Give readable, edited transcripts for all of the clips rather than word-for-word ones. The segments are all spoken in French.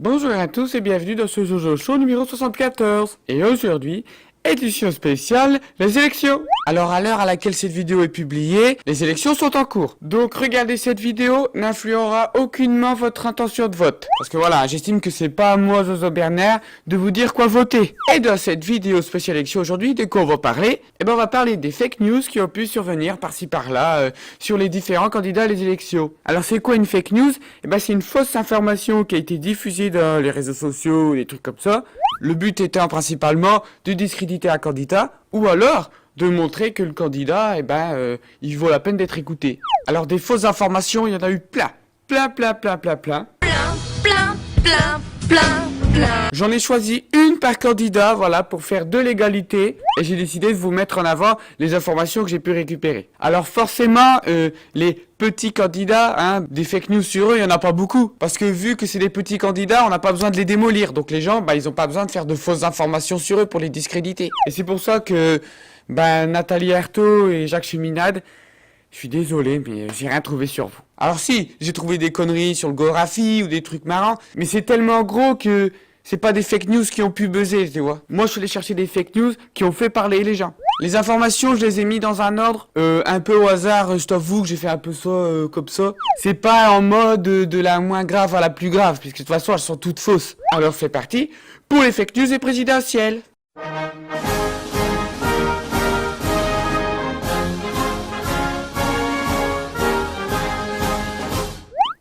Bonjour à tous et bienvenue dans ce Jojo Show numéro 74. Et aujourd'hui, édition spéciale, les élections. Alors à l'heure à laquelle cette vidéo est publiée, les élections sont en cours. Donc regarder cette vidéo n'influera aucunement votre intention de vote. Parce que voilà, j'estime que c'est pas à moi, Jojo Bernard, de vous dire quoi voter. Et dans cette vidéo spéciale élection aujourd'hui, de quoi on va parler? Eh ben on va parler des fake news qui ont pu survenir par-ci par-là sur les différents candidats à les élections. Alors c'est quoi une fake news? Eh ben c'est une fausse information qui a été diffusée dans les réseaux sociaux, des trucs comme ça. Le but étant principalement de discréditer un candidat ou alors de montrer que le candidat, il vaut la peine d'être écouté. Alors des fausses informations, il y en a eu plein. J'en ai choisi une par candidat, voilà, pour faire de l'égalité. Et j'ai décidé de vous mettre en avant les informations que j'ai pu récupérer. Alors forcément, les petits candidats, des fake news sur eux, il n'y en a pas beaucoup. Parce que vu que c'est des petits candidats, on n'a pas besoin de les démolir. Donc les gens, ils n'ont pas besoin de faire de fausses informations sur eux pour les discréditer. Et c'est pour ça que Nathalie Arthaud et Jacques Cheminade, je suis désolé, mais j'ai rien trouvé sur vous. Alors si, j'ai trouvé des conneries sur le Gorafi ou des trucs marrants, mais c'est tellement gros que c'est pas des fake news qui ont pu buzzer, tu vois. Moi, je suis allé chercher des fake news qui ont fait parler les gens. Les informations, je les ai mis dans un ordre un peu au hasard, je t'avoue que j'ai fait un peu ça comme ça. C'est pas en mode de la moins grave à la plus grave, puisque de toute façon, elles sont toutes fausses. Alors c'est parti pour les fake news et présidentielles.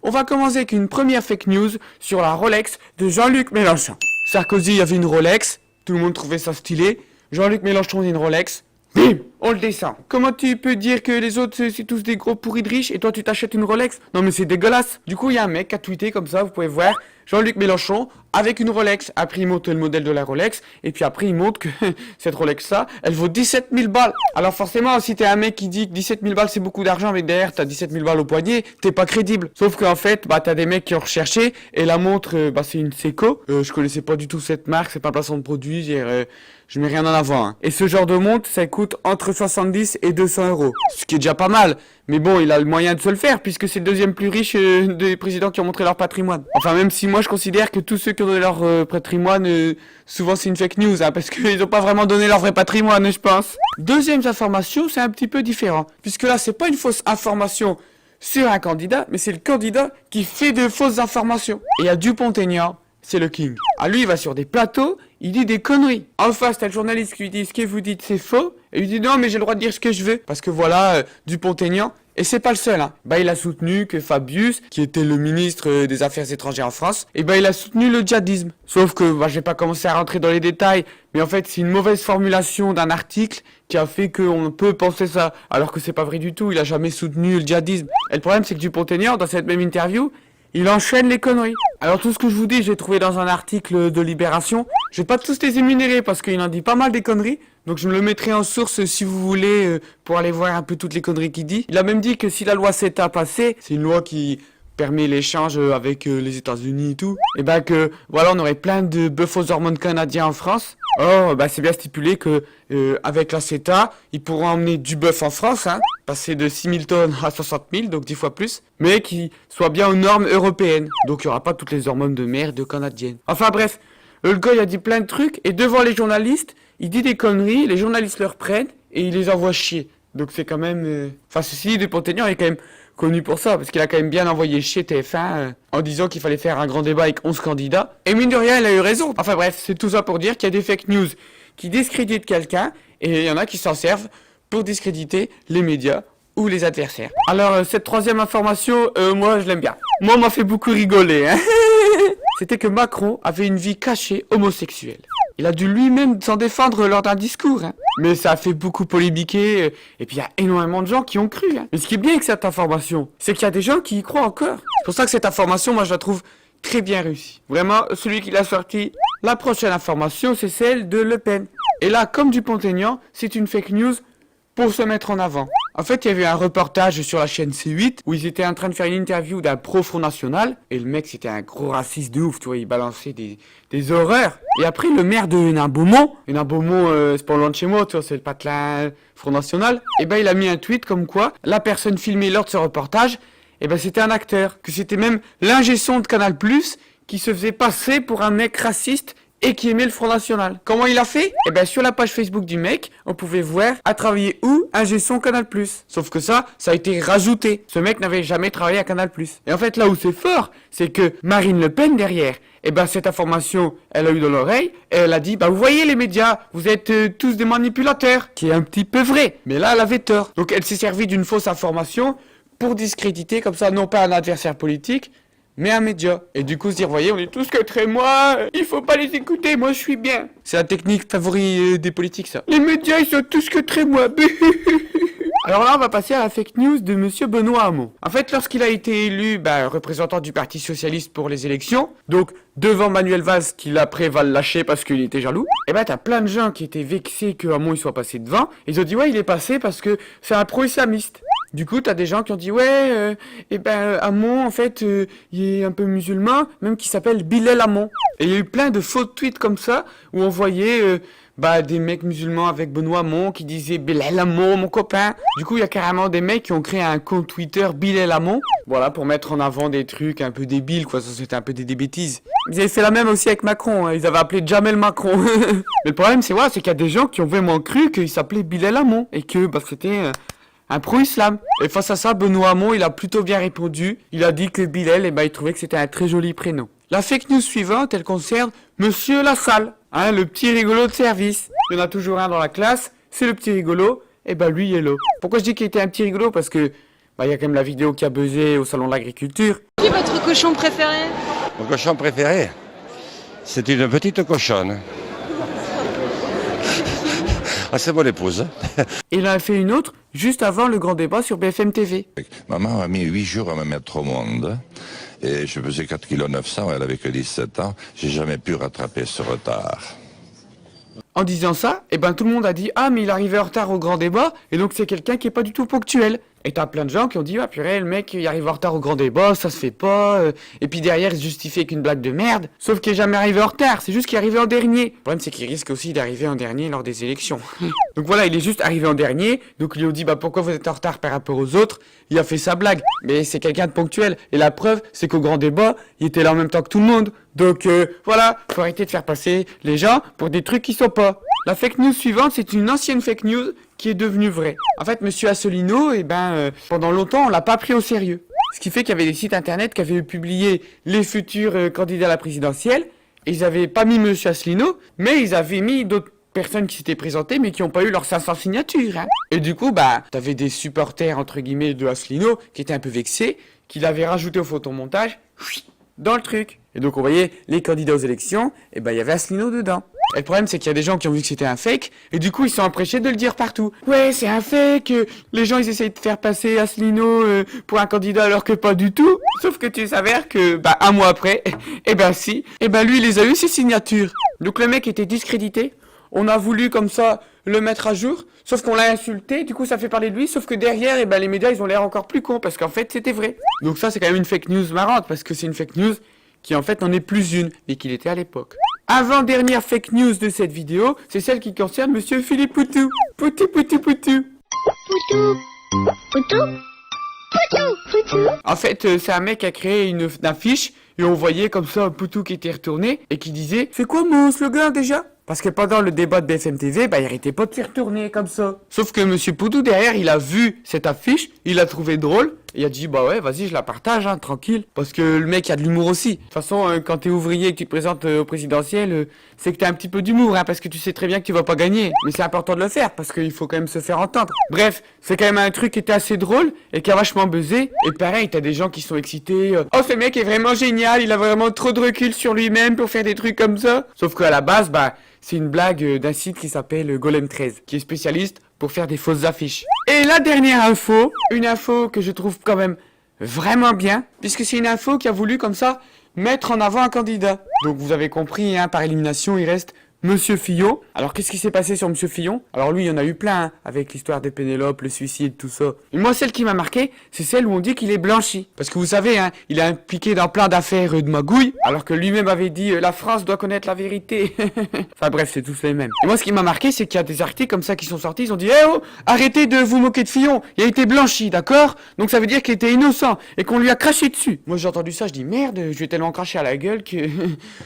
On va commencer avec une première fake news sur la Rolex de Jean-Luc Mélenchon. Sarkozy avait une Rolex, tout le monde trouvait ça stylé. Jean-Luc Mélenchon a une Rolex, bim, on le descend. Comment tu peux dire que les autres c'est tous des gros pourris de riches et toi tu t'achètes une Rolex? Non mais c'est dégueulasse. Du coup il y a un mec qui a tweeté comme ça, vous pouvez voir, Jean-Luc Mélenchon avec une Rolex. Après il montre le modèle de la Rolex et puis après il montre que cette Rolex là, elle vaut 17 000 balles. Alors forcément si t'es un mec qui dit que 17 000 balles c'est beaucoup d'argent mais derrière t'as 17 000 balles au poignet, t'es pas crédible. Sauf qu'en fait t'as des mecs qui ont recherché et la montre c'est une Seiko. Je connaissais pas du tout cette marque, c'est pas un placement de produit, je mets rien en avant. Et ce genre de montre ça coûte entre 70 et 200 euros. Ce qui est déjà pas mal. Mais bon, il a le moyen de se le faire, puisque c'est le deuxième plus riche des présidents qui ont montré leur patrimoine. Enfin, même si moi je considère que tous ceux qui ont donné leur patrimoine, souvent c'est une fake news, parce qu'ils n'ont pas vraiment donné leur vrai patrimoine, je pense. Deuxième information, c'est un petit peu différent. Puisque là, c'est pas une fausse information sur un candidat, mais c'est le candidat qui fait de fausses informations. Et à Dupont-Aignan, c'est le king. Ah, lui, il va sur des plateaux, il dit des conneries. En face, t'as le journaliste qui lui dit ce que vous dites, c'est faux. Et il dit non, mais j'ai le droit de dire ce que je veux. Parce que voilà, Dupont-Aignan, et c'est pas le seul, il a soutenu que Fabius, qui était le ministre des Affaires étrangères en France, il a soutenu le djihadisme. Sauf que, je vais pas commencer à rentrer dans les détails, mais en fait, c'est une mauvaise formulation d'un article qui a fait qu'on peut penser ça. Alors que c'est pas vrai du tout, il a jamais soutenu le djihadisme. Et le problème, c'est que Dupont-Aignan, dans cette même interview, il enchaîne les conneries. Alors tout ce que je vous dis, j'ai trouvé dans un article de Libération. Je vais pas tous les énumérer parce qu'il en dit pas mal des conneries. Donc je me le mettrai en source si vous voulez pour aller voir un peu toutes les conneries qu'il dit. Il a même dit que si la loi CETA passait, c'est une loi qui permet l'échange avec les États-Unis et tout, et on aurait plein de bœufs aux hormones canadiens en France. Or, c'est bien stipulé que avec la CETA, ils pourront emmener du bœuf en France, passer de 6 000 tonnes à 60 000, donc 10 fois plus, mais qui soit bien aux normes européennes. Donc il n'y aura pas toutes les hormones de merde canadiennes. Enfin bref, le gars il a dit plein de trucs, et devant les journalistes, il dit des conneries, les journalistes le reprennent, et il les envoie chier. Donc c'est quand même... ceci, Dupont-Aignan est quand même connu pour ça, parce qu'il a quand même bien envoyé chier TF1 en disant qu'il fallait faire un grand débat avec 11 candidats. Et mine de rien, il a eu raison. Enfin bref, c'est tout ça pour dire qu'il y a des fake news qui discréditent quelqu'un, et il y en a qui s'en servent pour discréditer les médias ou les adversaires. Alors, cette troisième information, moi je l'aime bien. Moi, on m'a fait beaucoup rigoler. C'était que Macron avait une vie cachée homosexuelle. Il a dû lui-même s'en défendre lors d'un discours. Mais ça a fait beaucoup polémiquer, et puis il y a énormément de gens qui ont cru. Mais ce qui est bien avec cette information, c'est qu'il y a des gens qui y croient encore. C'est pour ça que cette information, moi je la trouve très bien réussie. Vraiment, celui qui l'a sorti. La prochaine information, c'est celle de Le Pen. Et là, comme Dupont-Aignan, c'est une fake news pour se mettre en avant. En fait, il y avait un reportage sur la chaîne C8 où ils étaient en train de faire une interview d'un pro Front National. Et le mec, c'était un gros raciste de ouf, tu vois, il balançait des horreurs. Et après, le maire de Hénin-Beaumont, c'est pas loin de chez moi, tu vois, c'est le patelin Front National. Et il a mis un tweet comme quoi la personne filmée lors de ce reportage, c'était un acteur. Que c'était même l'ingé son de Canal+, qui se faisait passer pour un mec raciste et qui aimait le Front National. Comment il a fait? Eh ben sur la page Facebook du mec, on pouvait voir à travailler où ingé son Canal+. Sauf que ça a été rajouté. Ce mec n'avait jamais travaillé à Canal+. Et en fait là où c'est fort, c'est que Marine Le Pen derrière, eh ben cette information, elle a eu dans l'oreille et elle a dit bah vous voyez les médias, vous êtes tous des manipulateurs, qui est un petit peu vrai. Mais là elle avait tort. Donc elle s'est servie d'une fausse information pour discréditer comme ça non pas un adversaire politique, mais un média. Et du coup se dire, voyez, on est tous contre moi, il faut pas les écouter, moi je suis bien. C'est la technique favorite des politiques ça. Les médias ils sont tous contre moi. Alors là on va passer à la fake news de monsieur Benoît Hamon. En fait lorsqu'il a été élu représentant du Parti Socialiste pour les élections, donc devant Manuel Valls qui après va le lâcher parce qu'il était jaloux, et t'as plein de gens qui étaient vexés que Hamon il soit passé devant, et ils ont dit ouais il est passé parce que c'est un pro-islamiste. Du coup, t'as des gens qui ont dit ouais, Hamon en fait, il est un peu musulman, même qui s'appelle Bilal Hamon. Et il y a eu plein de faux tweets comme ça où on voyait des mecs musulmans avec Benoît Hamon qui disaient Bilal Hamon, mon copain. Du coup, il y a carrément des mecs qui ont créé un compte Twitter Bilal Hamon, voilà, pour mettre en avant des trucs un peu débiles, quoi. Ça c'était un peu des bêtises. Ils avaient fait la même aussi avec Macron, hein. Ils avaient appelé Jamel Macron. Mais le problème, c'est qu'il y a des gens qui ont vraiment cru qu'il s'appelait Bilal Hamon et que c'était un pro-islam. Et face à ça, Benoît Hamon, il a plutôt bien répondu. Il a dit que Bilal, il trouvait que c'était un très joli prénom. La fake news suivante, elle concerne Monsieur Lassalle, hein, le petit rigolo de service. Il y en a toujours un dans la classe, c'est le petit rigolo, et lui, il est là. Pourquoi je dis qu'il était un petit rigolo? Parce que, il y a quand même la vidéo qui a buzzé au salon de l'agriculture. Qui est votre cochon préféré? Mon cochon préféré, c'est une petite cochonne. Ah, c'est mon épouse. Et il en a fait une autre juste avant le grand débat sur BFM TV. Maman a mis 8 jours à me mettre au monde. Et je faisais 4,9 kg, elle avait que 17 ans. J'ai jamais pu rattraper ce retard. En disant ça, tout le monde a dit ah mais il arrivait en retard au grand débat et donc c'est quelqu'un qui est pas du tout ponctuel. Et t'as plein de gens qui ont dit ah purée le mec il arrive en retard au grand débat, ça se fait pas. Et puis derrière il se justifie avec une blague de merde. Sauf qu'il est jamais arrivé en retard, c'est juste qu'il est arrivé en dernier. Le problème c'est qu'il risque aussi d'arriver en dernier lors des élections. Donc voilà, il est juste arrivé en dernier. Donc ils lui ont dit pourquoi vous êtes en retard par rapport aux autres. Il a fait sa blague, mais c'est quelqu'un de ponctuel. Et la preuve c'est qu'au grand débat il était là en même temps que tout le monde. Donc voilà, faut arrêter de faire passer les gens pour des trucs qui sont pas. La fake news suivante, c'est une ancienne fake news qui est devenue vraie. En fait, monsieur Asselineau, pendant longtemps, on l'a pas pris au sérieux. Ce qui fait qu'il y avait des sites internet qui avaient publié les futurs candidats à la présidentielle, et ils avaient pas mis monsieur Asselineau, mais ils avaient mis d'autres personnes qui s'étaient présentées, mais qui n'ont pas eu leurs 500 signatures. Hein. Et du coup, t'avais des supporters, entre guillemets, de Asselineau, qui étaient un peu vexés, qui l'avaient rajouté au photomontage, dans le truc. Et donc, on voyait les candidats aux élections, et il y avait Asselineau dedans. Et le problème, c'est qu'il y a des gens qui ont vu que c'était un fake, et du coup, ils sont empressés de le dire partout. Ouais, c'est un fake, les gens, ils essayent de faire passer Asselineau pour un candidat alors que pas du tout. Sauf que tu s'avères que, un mois après, si, lui, il les a eu, ses signatures. Donc le mec était discrédité, on a voulu comme ça le mettre à jour, sauf qu'on l'a insulté, du coup ça fait parler de lui, sauf que derrière, les médias, ils ont l'air encore plus cons, parce qu'en fait, c'était vrai. Donc ça, c'est quand même une fake news marrante, parce que c'est une fake news qui en fait n'en est plus une, et qu'il était à l'époque. Avant-dernière fake news de cette vidéo, c'est celle qui concerne monsieur Philippe Poutou. Poutou, Poutou, Poutou. Poutou, Poutou, Poutou, Poutou. En fait, c'est un mec qui a créé une affiche, et on voyait comme ça un Poutou qui était retourné, et qui disait « C'est quoi mon slogan déjà ?» Parce que pendant le débat de BFM TV, il arrêtait pas de s'y retourner comme ça. Sauf que monsieur Poutou, derrière, il a vu cette affiche, il l'a trouvé drôle, et il a dit, ouais, vas-y, je la partage, hein, tranquille. Parce que le mec a de l'humour aussi. De toute façon, quand t'es ouvrier et que tu te présentes au présidentiel, c'est que t'as un petit peu d'humour, hein, parce que tu sais très bien que tu vas pas gagner. Mais c'est important de le faire, parce qu'il faut quand même se faire entendre. Bref, c'est quand même un truc qui était assez drôle, et qui a vachement buzzé. Et pareil, t'as des gens qui sont excités, oh, ce mec est vraiment génial, il a vraiment trop de recul sur lui-même pour faire des trucs comme ça. Sauf qu'à la base, c'est une blague d'un site qui s'appelle Golem 13, qui est spécialiste pour faire des fausses affiches. Et la dernière info, une info que je trouve quand même vraiment bien, puisque c'est une info qui a voulu comme ça mettre en avant un candidat. Donc vous avez compris, hein, par élimination, il reste Monsieur Fillon. Alors qu'est-ce qui s'est passé sur Monsieur Fillon? Alors lui, il y en a eu plein, hein, avec l'histoire de Pénélope, le suicide, tout ça. Et moi, celle qui m'a marqué, c'est celle où on dit qu'il est blanchi. Parce que vous savez, hein, il est impliqué dans plein d'affaires de magouilles, alors que lui-même avait dit la France doit connaître la vérité. Enfin bref, c'est tous les mêmes. Et moi, ce qui m'a marqué, c'est qu'il y a des articles comme ça qui sont sortis, ils ont dit eh oh, arrêtez de vous moquer de Fillon, il a été blanchi, d'accord? Donc ça veut dire qu'il était innocent et qu'on lui a craché dessus. Moi, j'ai entendu ça, je dis merde, je lui ai tellement craché à la gueule que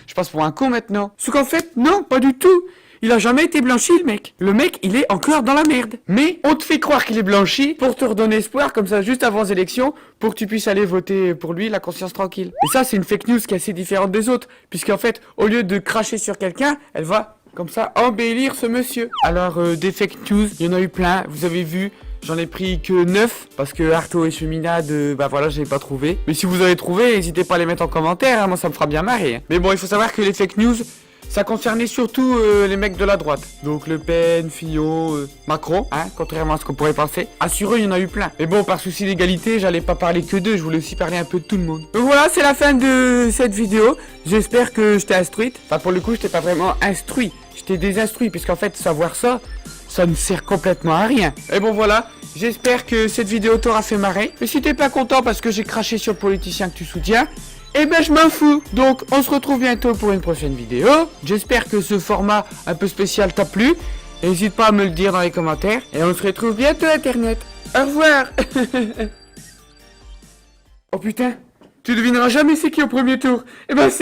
je passe pour un con maintenant. Sauf qu'en fait, non, pas du tout. Il a jamais été blanchi, le mec. Le mec, il est encore dans la merde. Mais on te fait croire qu'il est blanchi pour te redonner espoir, comme ça, juste avant les élections, pour que tu puisses aller voter pour lui, la conscience tranquille. Et ça, c'est une fake news qui est assez différente des autres. Puisqu'en fait, au lieu de cracher sur quelqu'un, elle va, comme ça, embellir ce monsieur. Alors, des fake news, il y en a eu plein, vous avez vu. J'en ai pris que 9, parce que Artaud et Cheminade, bah voilà, je l'ai pas trouvé. Mais si vous avez trouvé, n'hésitez pas à les mettre en commentaire, hein, moi ça me fera bien marrer. Hein. Mais bon, il faut savoir que les fake news, ça concernait surtout les mecs de la droite. Donc Le Pen, Fillon, Macron, hein, contrairement à ce qu'on pourrait penser. Assureux, il y en a eu plein. Mais bon, par souci d'égalité, j'allais pas parler que d'eux, je voulais aussi parler un peu de tout le monde. Donc voilà, c'est la fin de cette vidéo. J'espère que je t'ai instruite. Enfin, pour le coup, je t'ai pas vraiment instruit. Je t'ai désinstruit, puisqu'en fait, savoir ça ne sert complètement à rien. Et bon voilà, j'espère que cette vidéo t'aura fait marrer. Mais si t'es pas content parce que j'ai craché sur le politicien que tu soutiens, eh ben je m'en fous. Donc on se retrouve bientôt pour une prochaine vidéo. J'espère que ce format un peu spécial t'a plu. N'hésite pas à me le dire dans les commentaires. Et on se retrouve bientôt internet. Au revoir. Oh putain, tu devineras jamais c'est qui au premier tour. Eh ben